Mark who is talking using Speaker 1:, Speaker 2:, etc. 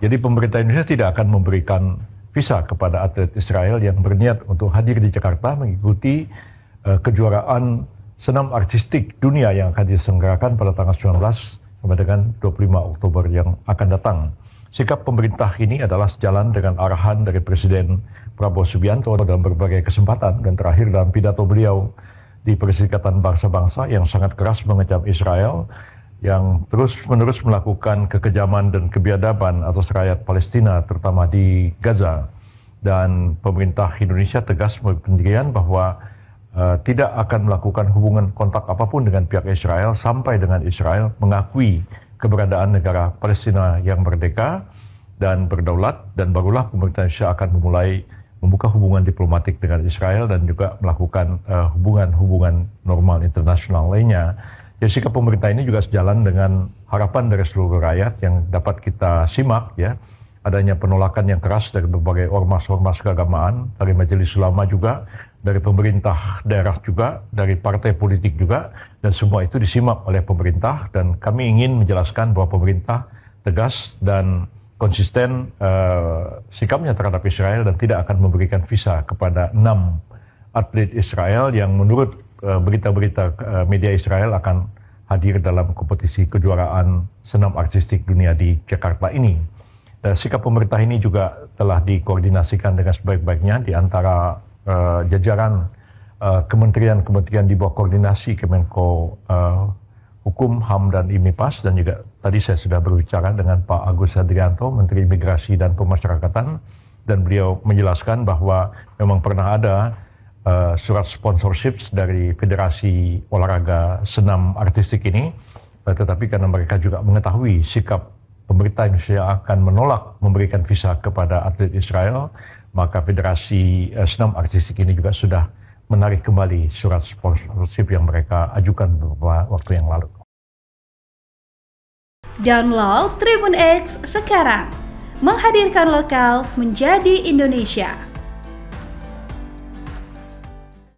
Speaker 1: Jadi pemerintah Indonesia tidak akan memberikan visa kepada atlet Israel yang berniat untuk hadir di Jakarta mengikuti kejuaraan senam artistik dunia yang akan diselenggarakan pada tanggal 19 sampai dengan 25 Oktober yang akan datang. Sikap pemerintah ini adalah sejalan dengan arahan dari Presiden Prabowo Subianto dalam berbagai kesempatan dan terakhir dalam pidato beliau di Perserikatan Bangsa-Bangsa yang sangat keras mengecam Israel yang terus-menerus melakukan kekejaman dan kebiadaban atas rakyat Palestina terutama di Gaza. Dan pemerintah Indonesia tegas berpendirian bahwa tidak akan melakukan hubungan kontak apapun dengan pihak Israel sampai dengan Israel mengakui keberadaan negara Palestina yang merdeka dan berdaulat, dan barulah pemerintah Indonesia akan membuka hubungan diplomatik dengan Israel dan juga melakukan hubungan-hubungan normal internasional lainnya. Jadi sikap pemerintah ini juga sejalan dengan harapan dari seluruh rakyat yang dapat kita simak, ya, adanya penolakan yang keras dari berbagai ormas-ormas keagamaan, dari Majelis Ulama juga, dari pemerintah daerah juga, dari partai politik juga, dan semua itu disimak oleh pemerintah. Dan kami ingin menjelaskan bahwa pemerintah tegas dan konsisten sikapnya terhadap Israel dan tidak akan memberikan visa kepada 6 atlet Israel yang menurut berita-berita media Israel akan hadir dalam kompetisi kejuaraan senam artistik dunia di Jakarta ini. Dan sikap pemerintah ini juga telah dikoordinasikan dengan sebaik-baiknya di antara jajaran kementerian-kementerian di bawah koordinasi Kemenko Hukum, HAM, dan IMIPAS, dan juga tadi saya sudah berbicara dengan Pak Agus Hadrianto, Menteri Imigrasi dan Pemasyarakatan, dan beliau menjelaskan bahwa memang pernah ada surat sponsorship dari Federasi Olahraga Senam Artistik ini, tetapi karena mereka juga mengetahui sikap pemerintah Indonesia akan menolak memberikan visa kepada atlet Israel, maka Federasi Senam Artistik ini juga sudah menarik kembali surat sponsorship yang mereka ajukan beberapa waktu yang lalu.
Speaker 2: Download Tribun X sekarang, menghadirkan lokal menjadi Indonesia.